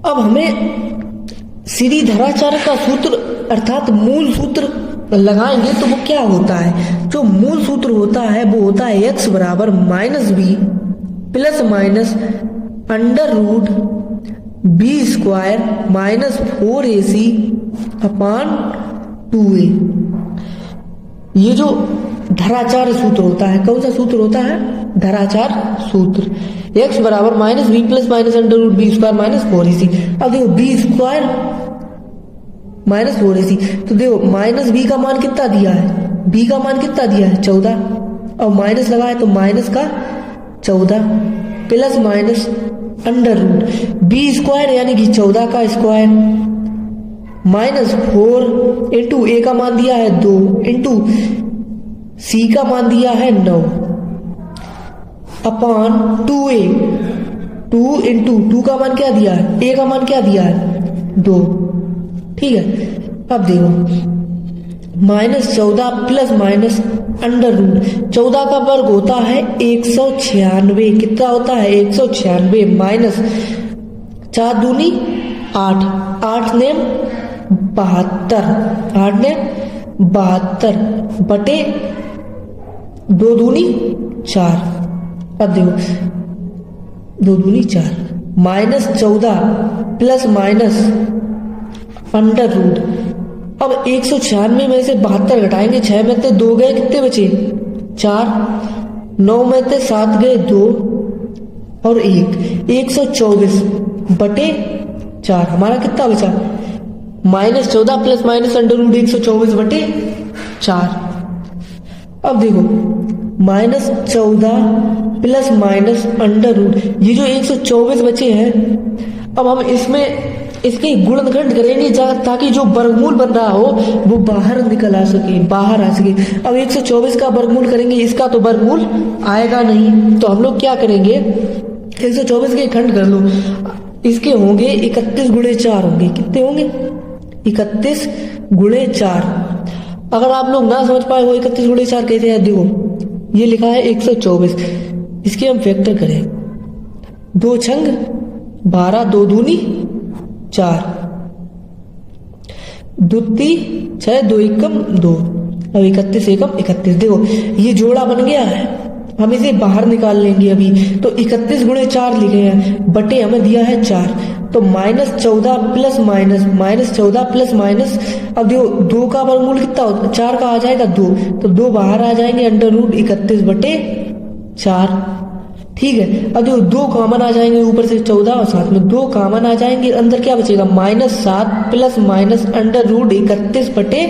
अब हमें श्री धराचार्य का सूत्र अर्थात मूल सूत्र लगाएंगे तो वो क्या होता है? जो मूल सूत्र होता है वो होता है x बराबर -b plus minus under root b square -4ac/2a। ये धराचार सूत्र होता है। कौन सा सूत्र होता है? धराचार सूत्र। x बराबर minus B plus minus under root B square minus 4ac। अब देखो बी स्क्वायर माइनस 4ac, तो देखो माइनस बी का मान कितना दिया है? बी का मान कितना दिया है? 14, और माइनस लगा है तो माइनस का 14 plus minus under root B square यानी कि 14 का स्क्वायर माइनस 4 इंटू ए का मान दिया है 2 इंटू सी का मान दिया है 9 अपॉन 2a, 2 इंटू 2 का मान क्या दिया है? ए का मान क्या दिया है? 2। ठीक है, अब देखो minus 14 plus minus under root 14 का वर्ग होता है 196। कितना होता है? 196 माइनस 4 दूनी 8, 8 ने 72, 8 ने 72 बटे 2 दूनी 4। अब देखो 2 दूनी 4 minus 14 plus minus under root. अब 196 में से 72 घटाएंगे, 6 में से 2 गए, कितने बचे? 4, 9 में से 7 गए 2 और 1, 124 बटे 4 हमारा कितना बचा? Minus 14 plus minus under root 124 बटे 4। अब देखो minus 14 plus minus under root, ये जो 124 बचे हैं, अब हम इसमें इसके गुणनखंड करेंगे ताकि जो वर्गमूल बन रहा हो वो बाहर निकल आ सके, बाहर आ सके। अब 124 का वर्गमूल करेंगे, इसका तो वर्गमूल आएगा नहीं, तो हम लोग क्या करेंगे? 124 के खंड कर लो, इसके होंगे 31 गुणे 4 होंगे। कितने होंगे? 31 गुणे 4। अगर आप लोग ना समझ पाए वो 31 गुणे 4 कैसे है, देखो ये लिखा है 124, इसके हम फैक्टर करें 2 छंग 12, 2 दूनी 4, दुत्ती 6, 2 एकम 2, अब 31 एकम 31। देखो ये जोड़ा बन गया है, हम इसे बाहर निकाल लेंगे अभी। तो 31 गुणे 4 लिखे हैं, बटे हमें दिया है 4, तो minus 14 plus minus, minus 14 plus minus, अब देखो 2 का वर्गमूल कितना होता है? 4 का आ जाएगा 2, तो 2 बाहर आ जाएंगे, अंडर रूट 31 बटे 4। ठीक है, अब देखो 2 कॉमन आ जाएंगे, ऊपर से 14 और साथ में 2 कॉमन आ जाएंगे, अंदर क्या बचेगा? Minus 7 plus minus under root 31 बटे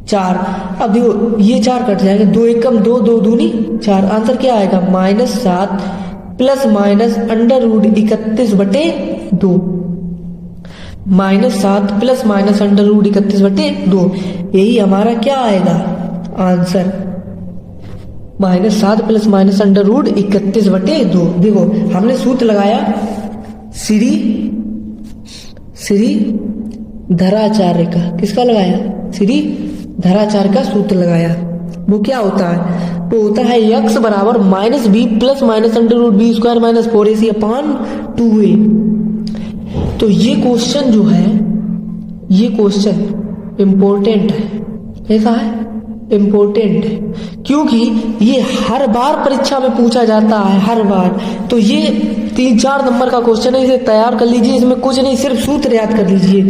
4। अब देखो ये 4 कट जाएंगे, 2 एकम 2, 2 दूनी 4, आंसर क्या आएगा? Minus 7 plus minus under root 31 बटे 2, minus 7 plus minus under root 31 बटे 2, यही हमारा क्या आएगा answer? Minus 7 plus minus under root 31 बटे 2। देखो हमने सूत्र लगाया श्री धराचार्य का। किसका लगाया? श्री धराचार्य का सूत्र लगाया। वो क्या होता है? वो होता है x बराबर minus B plus minus under root B square minus 4ac upon 2a। तो ये क्वेश्चन जो है, ये क्वेश्चन इम्पोर्टेंट है। कैसा है? इम्पोर्टेंट है, क्योंकि ये हर बार परीक्षा में पूछा जाता है, हर बार। तो ये 3-4 नंबर का क्वेश्चन है, इसे तैयार कर लीजिए। इसमें कुछ नहीं, सिर्फ सूत्र याद कर लीजिए।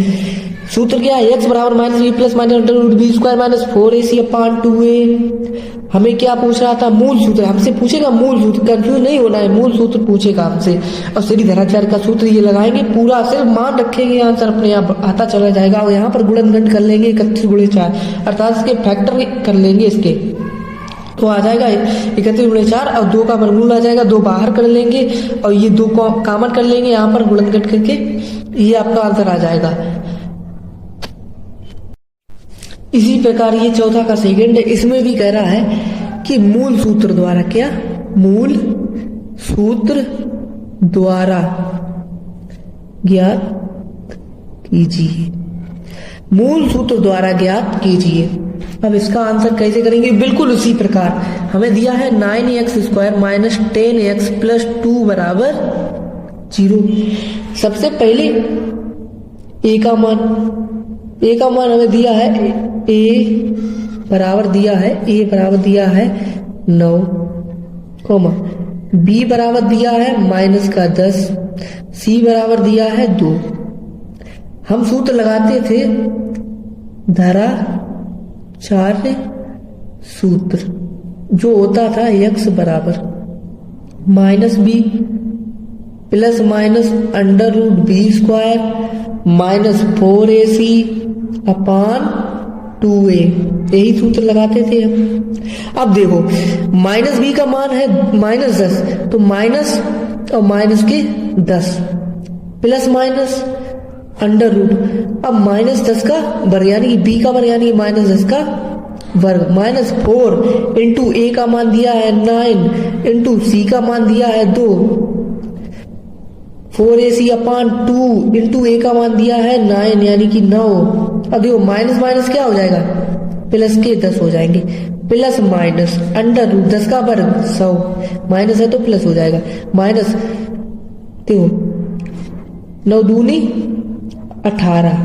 सूत्र क्या है? x बराबर minus B plus minus under root B square minus 4ac upon 2a। हमें क्या पूछ रहा था? मूल सूत्र। हमसे पूछेगा मूल सूत्र, कंफ्यूज नहीं होना है, मूल सूत्र पूछेगा हमसे। और श्री धराचार्य का सूत्र ये लगाएंगे, पूरा सिर्फ मान रखेंगे, आंसर अपने आप आता चला जाएगा। और यहाँ पर गुणनखंड कर लेंगे 31 गुणे 4, अर्थात इसके फैक्टर कर लेंगे इसके, तो आ जाएगा 31 गुणे 4 और 2 का वर्गमूल आ जाएगा, 2 बाहर कर लेंगे और ये 2 को कॉमन कर लेंगे यहाँ पर गुणनखंड करके, ये आपका आंसर आ जाएगा। इसी प्रकार ये चौथा का सेकंड है, इसमें भी कह रहा है कि मूल सूत्र द्वारा, क्या? मूल सूत्र द्वारा ज्ञात कीजिए, मूल सूत्र द्वारा ज्ञात कीजिए। अब इसका आंसर कैसे करेंगे? बिल्कुल उसी प्रकार हमें दिया है 9x square minus 10x plus 2 बराबर 0। सबसे पहले ए का मान हमें दिया है, ए बराबर दिया है 9, बी बराबर दिया है माइनस का 10, सी बराबर दिया है 2। हम सूत्र लगाते थे धराचार्य सूत्र जो होता था x बराबर minus B plus minus under root B square minus 4ac upon 2a, यही सूत्र लगाते थे हम। अब देखो माइनस बी का मान है -10, तो माइनस और माइनस के 10 प्लस माइनस अंडर रूट, अब -10 का वर्ग यानी कि बी का वर्ग यानी -10 का वर्ग -4 इंटू ए का मान दिया है 9 इंटू सी का मान दिया है 2, 4ac अपान 2 इंटू ए का मान दिया है 9 यानी कि 9। अब देखो माइनस माइनस क्या हो जाएगा, प्लस के 10 हो जाएंगे, प्लस माइनस अंडर रूट 10 का वर्ग 100, माइनस है तो प्लस हो जाएगा, माइनस देखो 9 दूनी 18,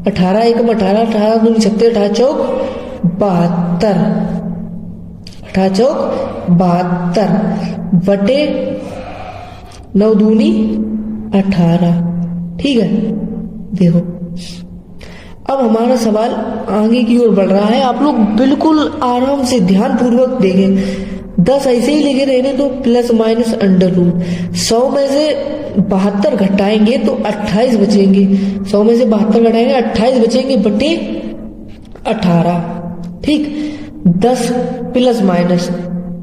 18 एकम 18, 18 दूनी 36, 18 चौक 72, 18 चौक 72 बटे 9 दूनी 18। ठीक है, देखो अब हमारा सवाल आगे की ओर बढ़ रहा है। आप लोग बिल्कुल आराम से ध्यान पूर्वक देखें। 10 ऐसे ही लेके रहने तो प्लस माइनस अंडर रूट 100 में से 72 घटाएंगे तो 28 बचेंगे, 100 में से 72 घटाएंगे 28 बचेंगे बटे 18। ठीक, 10 प्लस माइनस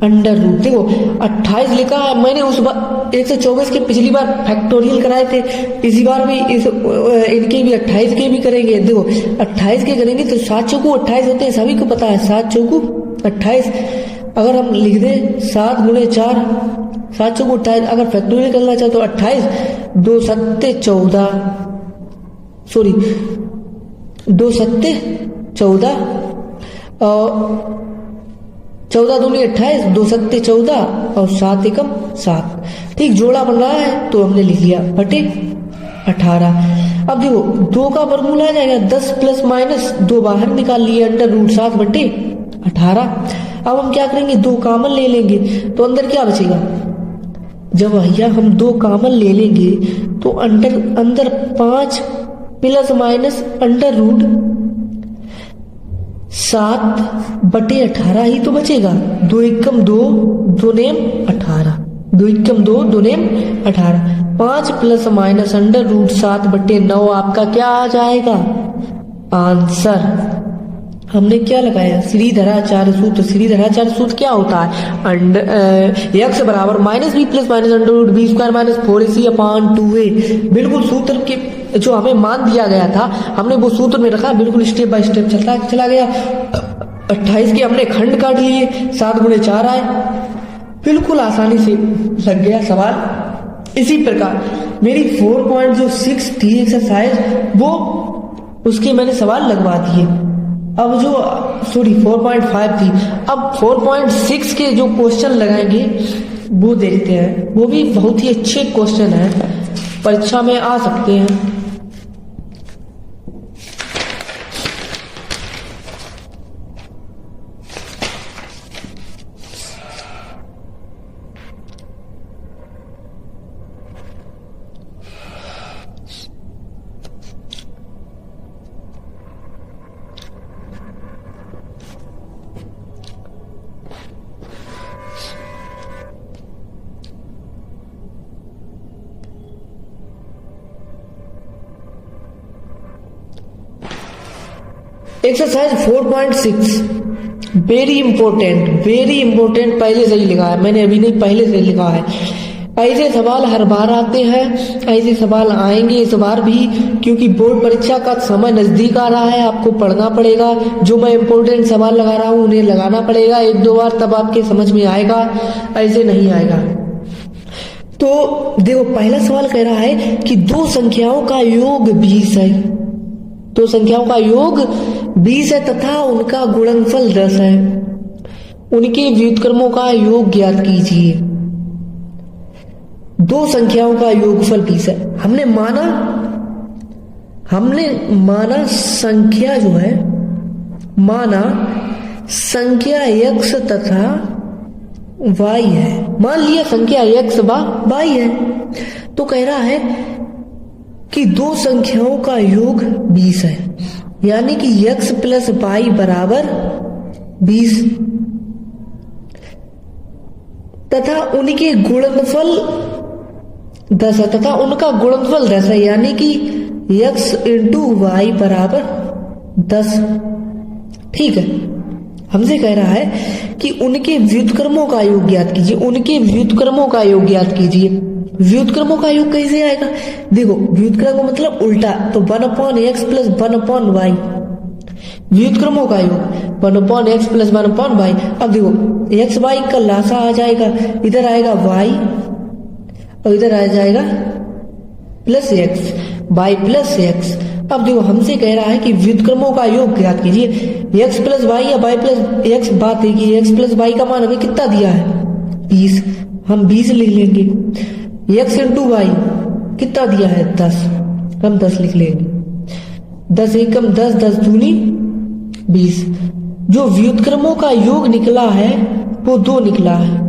अंडर रूट, देखो 28 लिखा है मैंने उस बार 124 के पिछली बार फैक्टोरियल कराए थे, इसी बार भी इनके भी 28 के भी करेंगे। देखो 28 के करेंगे तो 7 चौको 28 होते हैं, सभी को पता है 7 चौको 28। अगर हम लिख दें 7 गुणे 4, 7 चौको 28, अगर फैक्टोरियल करना चाहे तो 28, 2 सत्ते 14, सॉरी 2 सत्ते 14 और 14 दूनी 28, 2 सत्ते 14 और 7 एकम 7। ठीक, जोड़ा बन रहा है तो हमने लिख लिया बटे 18। अब देखो 2 का वर्गमूल आ जाएगा 10 प्लस माइनस 2 बाहर निकाल लिए अंडर रूट 7 बटे 18। अब हम क्या करेंगे, 2 कॉमन ले लेंगे तो अंदर क्या बचेगा, जब भैया हम 2 कॉमन ले लेंगे तो अंदर 5 प्लस माइनस अंडर रूट 7 बटे 18 ही तो बचेगा। 2 एकम 2, 2 नेम 18, 2 एकम 2, 2 नेम 18। 5 प्लस माइनस अंडर रूट 7 बटे 9 आपका क्या आ जाएगा आंसर। हमने क्या लगाया, श्रीधराचार्य सूत्र। श्रीधराचार्य सूत्र क्या होता है, x बराबर minus B plus minus under root B square minus 4ac upon 2a। बिल्कुल सूत्र के जो हमें मान दिया गया था हमने वो सूत्र में रखा, बिल्कुल स्टेप बाय स्टेप चला गया। 28 के हमने खंड काट लिए, 7 गुणे 4 आए, बिल्कुल आसानी से लग गया सवाल। इसी प्रकार मेरी 4.6 थी एक्सरसाइज, वो उसके मैंने सवाल लगवा दिए। अब जो 4.5 थी, अब 4.6 के जो क्वेश्चन लगाएंगे वो देखते हैं, वो भी बहुत ही अच्छे क्वेश्चन है, परीक्षा में आ सकते हैं। एक्सरसाइज 4.6 वेरी इंपॉर्टेंट पहले से ही लिखा है, मैंने अभी नहीं पहले से लिखा है। ऐसे सवाल हर बार आते हैं, ऐसे सवाल आएंगे इस बार भी, क्योंकि बोर्ड परीक्षा का समय नजदीक आ रहा है। आपको पढ़ना पड़ेगा, जो मैं इंपॉर्टेंट सवाल लगा रहा हूं उन्हें लगाना पड़ेगा 1-2 बार, तब आपके समझ में आएगा, ऐसे नहीं आएगा। तो देखो पहला सवाल कह रहा है कि 2 संख्याओं का योग 20 है, 2 संख्याओं का योग 20 है तथा उनका गुणनफल 10 है, उनके व्युत्क्रमों का योग ज्ञात कीजिए। 2 संख्याओं का योगफल 20 है। हमने माना संख्या जो है, माना संख्या x तथा y है, मान लिया संख्या x y है, तो कह रहा है कि 2 संख्याओं का योग 20 है, यानी कि x प्लस y बराबर 20 तथा उनके गुणनफल 10 है तथा उनका गुणनफल 10 है, यानी कि x इंटू वाई बराबर 10। ठीक है, हमसे कह रहा है कि उनके व्युत्क्रमों का योग ज्ञात कीजिए। उनके व्युत्क्रमों का योग ज्ञात कीजिए। व्युत्क्रमों का योग कैसे आएगा? देखो, व्युत्क्रम मतलब उल्टा, तो 1/x प्लस 1/y। व्युत्क्रमों का योग 1/x प्लस 1/y। अब देखो, x y का लासा आ जाएगा, इधर आएगा y और इधर आ जाएगा plus x, y plus x। अब देखो, हमसे कह रहा है कि व्युत्क्रमों का योग ज्ञात कीजिए। x प्लस वाई या y प्लस x, बात है कि x प्लस वाई का मान हमें कितना दिया है? 20। हम 20 लिख लेंगे। x इंटू वाई कितना दिया है? 10। हम 10 लिख लेंगे। 10 एकम 10, 10 दूनी 20। जो व्युत्क्रमों का योग निकला है वो 2 निकला है।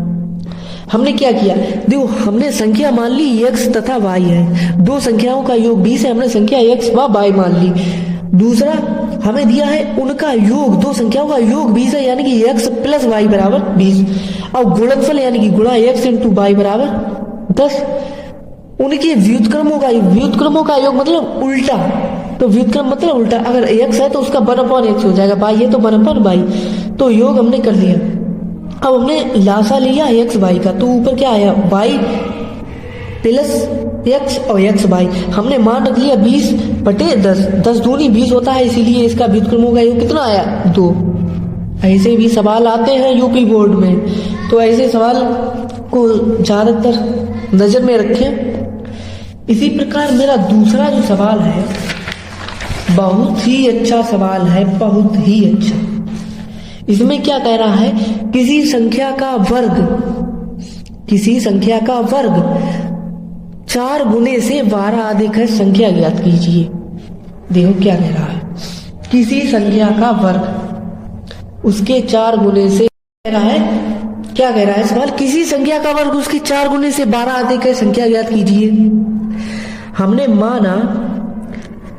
हमने क्या किया? देखो, हमने संख्या मान ली x तथा y है, दो संख्याओं का योग 20 है, हमने संख्या x व y मान ली। दूसरा हमें दिया है उनका योग, दो संख्याओं का योग 20 है, यानी कि x प्लस y बराबर 20। और गुणनफल यानी कि गुणा x इंटू y बराबर 10। उनके व्युत्क्रमों का योग मतलब उल्टा, तो व्युत्क्रम मतलब उल्टा। अगर x है तो उसका 1/x हो जाएगा, y है तो 1/y। तो योग हमने कर लिया। अब हमने लासा लिया x y का, तो ऊपर क्या आया? y प्लस x और x y। हमने मान रख लिया 20/10। 10 दूनी 20 होता है, इसीलिए इसका व्युत्क्रमों का योग कितना आया? 2। ऐसे भी सवाल आते हैं यूपी बोर्ड में, तो ऐसे सवाल को ज्यादातर नजर में रखें। इसी प्रकार मेरा दूसरा जो सवाल है, बहुत ही अच्छा सवाल है, बहुत ही अच्छा। इसमें क्या कह रहा है? किसी संख्या का वर्ग 4 गुने से 12 अधिक है, संख्या ज्ञात कीजिए। देखो क्या कह रहा है, किसी संख्या का वर्ग उसके 4 गुने से कह रहा है, क्या कह रहा है सवाल? किसी संख्या का वर्ग उसके 4 गुने से 12 अधिक है, संख्या ज्ञात कीजिए। हमने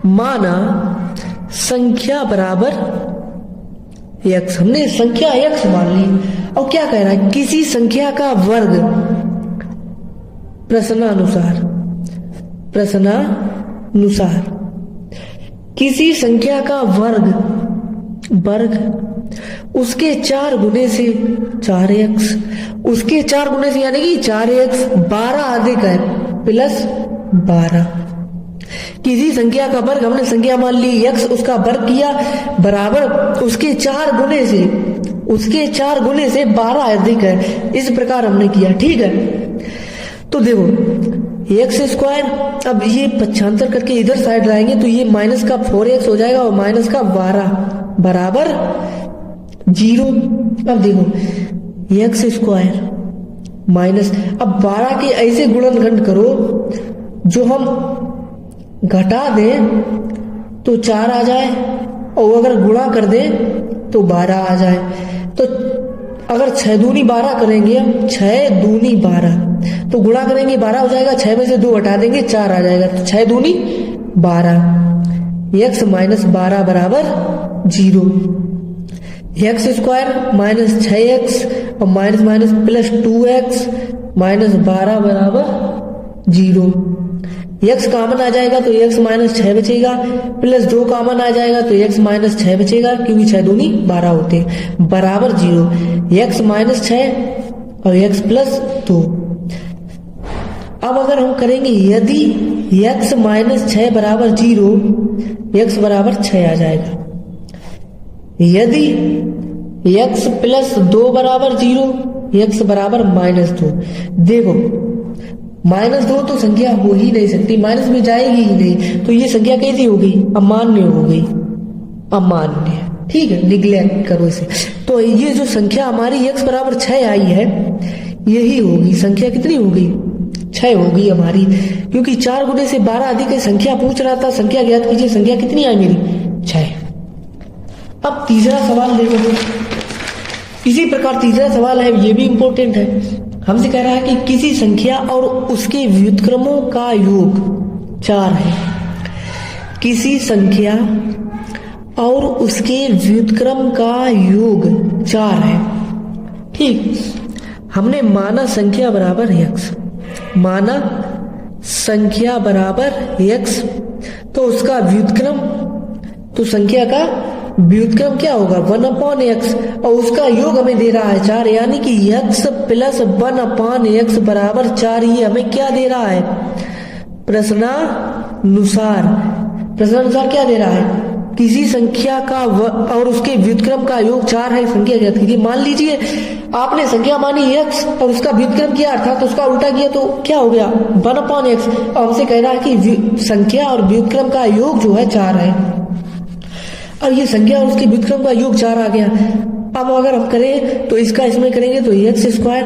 माना संख्या बराबर x, हमने संख्या x मान ली। और क्या कह रहा है? किसी संख्या का वर्ग प्रश्नानुसार किसी संख्या का वर्ग उसके 4 गुने से 4x, उसके 4 गुने से यानी कि 4x 12 अधिक है प्लस 12। किसी संख्या का वर्ग, हमने संख्या मान ली x, उसका वर्ग किया बराबर उसके 4 गुने से 12 अधिक है। इस प्रकार हमने किया। ठीक है, तो देखो x स्क्वायर, अब ये पक्षांतर करके इधर साइड लाएंगे तो ये माइनस का 4x हो जाएगा और माइनस का 12 बराबर 0। अब देखो x स्क्वायर माइनस, अब 12 के ऐसे गुणनखंड करो जो हम घटा दें तो 4 आ जाए, और अगर गुणा कर दें तो 12 आ जाए। तो अगर 6 दूनी 12 करेंगे हम, 6 दूनी 12, तो गुणा करेंगे 12 हो जाएगा, 6 में से 2 हटा देंगे 4 आ जाएगा, तो 6 दूनी 12। x माइनस 12 बराबर 0। x स्क्वायर माइनस 6x और minus minus plus 2x minus 12 बराबर 0। x कॉमन आ जाएगा तो x माइनस 6 बचेगा, प्लस 2 कॉमन आ जाएगा तो x माइनस 6 बचेगा, क्योंकि 6 दूनी 12 होते हैं, बराबर 0। x माइनस 6 और x प्लस 2। अब अगर हम करेंगे, यदि x माइनस 6 बराबर 0, x बराबर 6 आ जाएगा। यदि x प्लस 2 बराबर 0, x बराबर माइनस 2। देखो माइनस 2 तो संख्या हो ही नहीं सकती, माइनस में जाएगी ही नहीं, तो ये संख्या कैसी हो गई? अमान्य हो गई, अमान्य। ठीक है, निग्लेक्ट करो इसे। तो ये जो संख्या हमारी x बराबर 6 आई है, यही होगी संख्या। कितनी हो गई? 6 होगी हमारी, क्योंकि 4 गुने से 12 अधिक है, संख्या पूछ रहा था, संख्या ज्ञात कीजिए। संख्या कितनी आई मेरी? 6। अब तीसरा सवाल देखो, इसी प्रकार तीसरा सवाल है, ये भी इंपॉर्टेंट है। हमसे कह रहा है कि किसी संख्या और उसके व्युत्क्रमों का योग 4 है। किसी संख्या और उसके व्युत्क्रम का योग 4 है। ठीक, हमने माना संख्या बराबर x, माना संख्या बराबर x, तो उसका व्युत्क्रम, तो संख्या का व्युत्क्रम क्या होगा 1/x, और उसका योग हमें दे रहा है 4, यानी कि x प्लस 1/x बराबर 4। ये हमें क्या दे रहा है प्रश्नानुसार, प्रश्नानुसार क्या दे रहा है, किसी संख्या का और उसके व्युत्क्रम का योग 4 है, संख्या ज्ञात कीजिए। मान लीजिए आपने संख्या मानी x और उसका व्युत्क्रम किया अर्थात उसका उल्टा किया, तो क्या हो गया 1/x, और हमसे कह रहा है कि संख्या और व्युत्क्रम का योग जो है 4 है, और ये संख्या और उसके व्युत्क्रम का योग 4 आ गया। अब अगर हम करें तो इसका इसमें करेंगे तो x²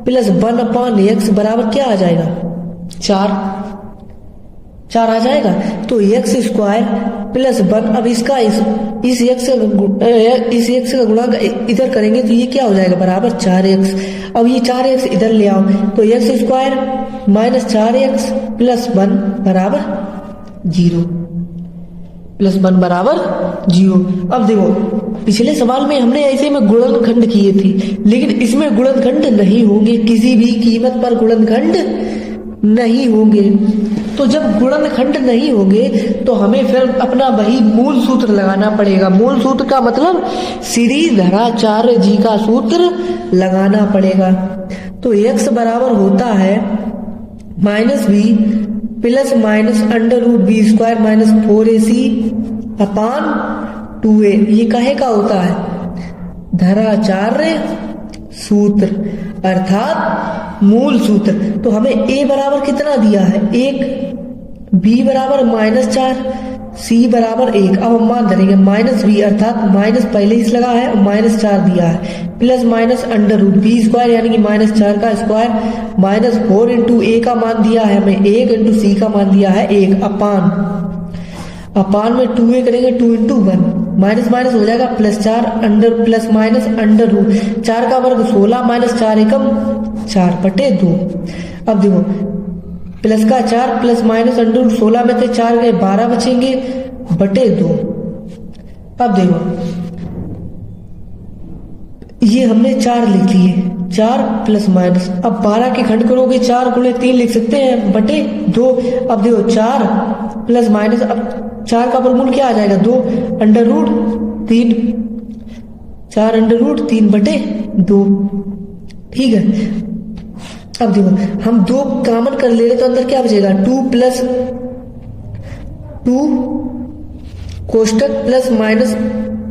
प्लस 1/x बराबर क्या आ जाएगा 4 आ जाएगा। तो x² प्लस 1, अब इसका इस x का गुणा इधर करेंगे तो ये क्या हो जाएगा बराबर 4x। अब ये 4x इधर ले आओ तो x² माइनस 4x प्लस 1 बराबर 0, प्लस 1 बराबर 0। अब देखो पिछले सवाल में हमने ऐसे में गुणनखंड किए थे, लेकिन इसमें गुणनखंड नहीं होंगे, किसी भी कीमत पर गुणनखंड नहीं होंगे। तो जब गुणनखंड नहीं होंगे तो हमें फिर अपना वही मूल सूत्र लगाना पड़ेगा। मूल सूत्र का मतलब श्रीधराचार्य जी का सूत्र लगाना पड़ेगा। तो x बराबर होता है -b plus minus √b² minus 4ac upon 2a। ये काहे का होता है धराचार्य सूत्र अर्थात मूल सूत्र। तो हमें a बराबर कितना दिया है 1, b बराबर -4, c बराबर 1। अब हम मान धरेंगे -b अर्थात माइनस पहले ही लगा है और -4 दिया है, प्लस माइनस √b² यानी कि -4 का स्क्वायर माइनस 4 इंटू a का मान दिया है हमें 1 इंटू c का मान दिया है 1 अपान में 2a करेंगे 2 इंटू 1 माइनस माइनस हो जाएगा +4 अंडर प्लस माइनस √, 4 का वर्ग 16 माइनस 4 एकम 4/2। अब देखो प्लस का 4 प्लस माइनस √16 में से 4 गए 12 बचेंगे बटे 2। अब देखो ये हमने 4 लिख लिए, 4 प्लस माइनस, अब 12 के खंड करोगे 4 गुणे 3 लिख सकते हैं बटे 2। अब देखो 4 प्लस माइनस, अब 4 का वर्गमूल क्या आ जाएगा 2 √3, 4 √3 बटे 2। ठीक है, अब देखो हम 2 कॉमन कर ले रहे तो अंदर क्या बचेगा 2 प्लस 2 कोष्टक प्लस माइनस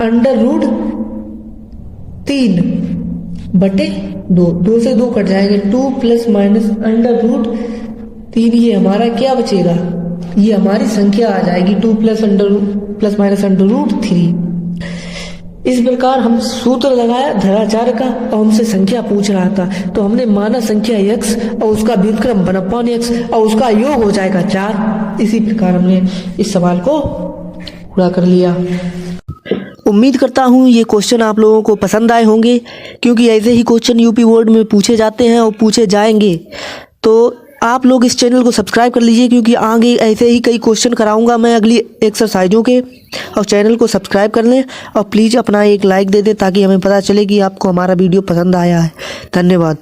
√3 बटे 2, 2 से 2 कट जाएंगे 2 प्लस माइनस √3। ये हमारा क्या बचेगा, ये हमारी संख्या आ जाएगी 2 प्लस माइनस √3। इस प्रकार हम सूत्र लगाया धराचार्य का और हमसे संख्या पूछ रहा था, तो हमने माना संख्या x और उसका व्युत्क्रम 1/x और उसका योग हो जाएगा 4। इसी प्रकार हमने इस सवाल को पूरा कर लिया। उम्मीद करता हूँ ये क्वेश्चन आप लोगों को पसंद आए होंगे, क्योंकि ऐसे ही क्वेश्चन यूपी बोर्ड में पूछे जाते हैं और पूछे जाएंगे। तो आप लोग इस चैनल को सब्सक्राइब कर लीजिए, क्योंकि आगे ऐसे ही कई क्वेश्चन कराऊंगा मैं अगली एक्सरसाइजों के। और चैनल को सब्सक्राइब कर लें और प्लीज़ अपना एक लाइक दे दें ताकि हमें पता चले कि आपको हमारा वीडियो पसंद आया है। धन्यवाद।